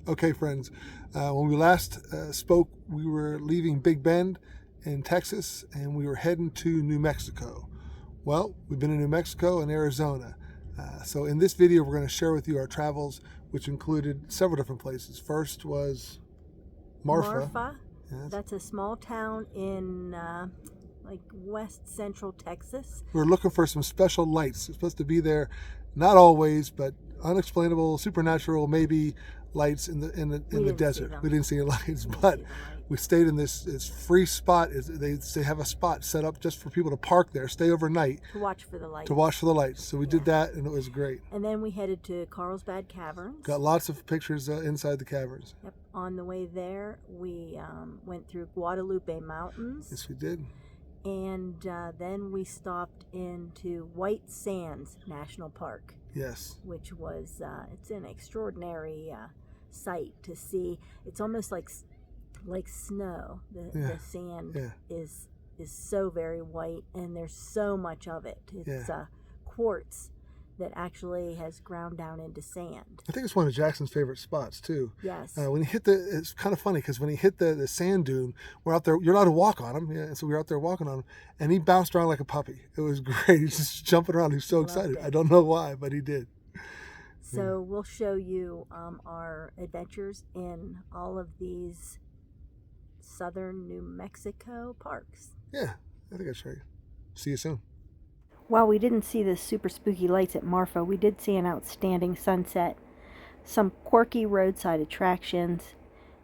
Okay, friends, when we last spoke, we were leaving Big Bend in Texas and we were heading to New Mexico. Well, we've been in New Mexico and Arizona. So in this video, we're going to share with you our travels, which included several different places. First was Marfa. Marfa. Yes. That's a small town in like west central Texas. We were looking for some special lights. It's supposed to be there, not always, but unexplainable, supernatural, maybe lights in the desert. We didn't see any lights, but we stayed in this free spot. They have a spot set up just for people to park there, stay overnight, to watch for the lights. So we did that, and it was great. And then we headed to Carlsbad Caverns. Got lots of pictures inside the caverns. Yep. On the way there, we went through Guadalupe Mountains. Yes, we did. And then we stopped into White Sands National Park. Yes. Which was, it's an extraordinary sight to see. It's almost like snow. The sand is so very white, and there's so much of it. It's quartz that actually has ground down into sand. I think it's one of Jackson's favorite spots too. Yes. When he hit it's kind of funny because when he hit the sand dune, we're out there. You're allowed to walk on him, yeah. So we were out there walking on him, and he bounced around like a puppy. It was great. He's just jumping around. He's so excited. I don't know why, but he did. So we'll show you our adventures in all of these southern New Mexico parks. Yeah, I think I'll show you. See you soon. While we didn't see the super spooky lights at Marfa, we did see an outstanding sunset, some quirky roadside attractions,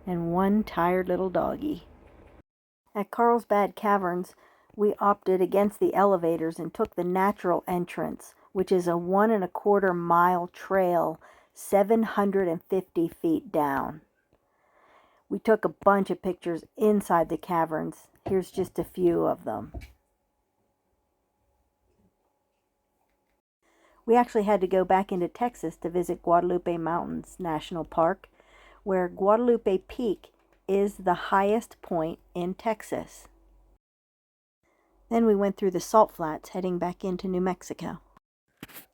and one tired little doggy. At Carlsbad Caverns, we opted against the elevators and took the natural entrance, which is a 1.25 mile trail, 750 feet down. We took a bunch of pictures inside the caverns. Here's just a few of them. We actually had to go back into Texas to visit Guadalupe Mountains National Park, where Guadalupe Peak is the highest point in Texas. Then we went through the Salt Flats, heading back into New Mexico.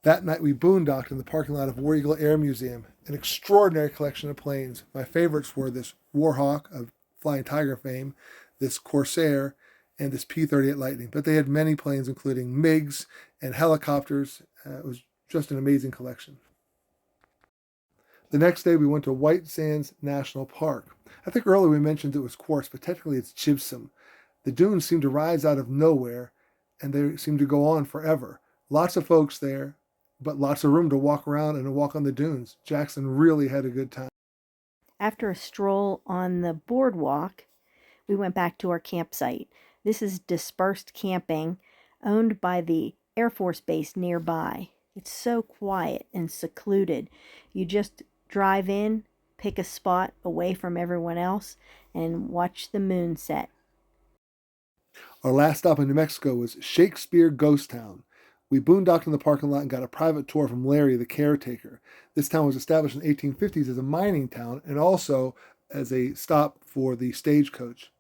That night we boondocked in the parking lot of War Eagle Air Museum, an extraordinary collection of planes. My favorites were this Warhawk of Flying Tiger fame, this Corsair, and this P-38 Lightning. But they had many planes, including MiGs and helicopters. It was just an amazing collection. The next day we went to White Sands National Park. I think earlier we mentioned it was quartz, but technically it's gypsum. The dunes seem to rise out of nowhere, and they seem to go on forever. Lots of folks there, but lots of room to walk around and to walk on the dunes. Jackson really had a good time. After a stroll on the boardwalk, we went back to our campsite. This is dispersed camping owned by the Air Force Base nearby. It's so quiet and secluded. You just drive in, pick a spot away from everyone else, and watch the moon set. Our last stop in New Mexico was Shakespeare Ghost Town. We boondocked in the parking lot and got a private tour from Larry, the caretaker. This town was established in the 1850s as a mining town and also as a stop for the stagecoach.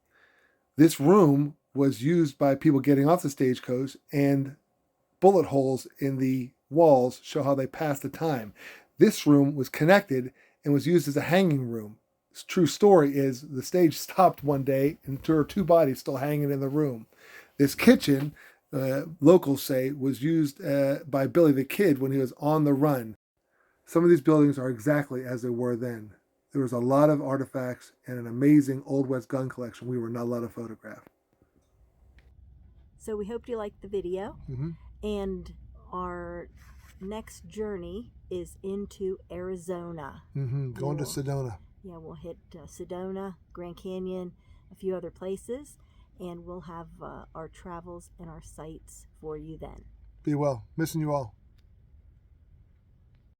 This room was used by people getting off the stagecoach, and bullet holes in the walls show how they passed the time. This room was connected and was used as a hanging room. This true story is the stage stopped one day and there were two bodies still hanging in the room. This kitchen, locals say, was used by Billy the Kid when he was on the run. Some of these buildings are exactly as they were then. There was a lot of artifacts and an amazing Old West gun collection we were not allowed to photograph. So we hope you liked the video. And our next journey is into Arizona. Going to Sedona. Yeah, we'll hit Sedona, Grand Canyon, a few other places, and we'll have our travels and our sights for you then. Be well. Missing you all.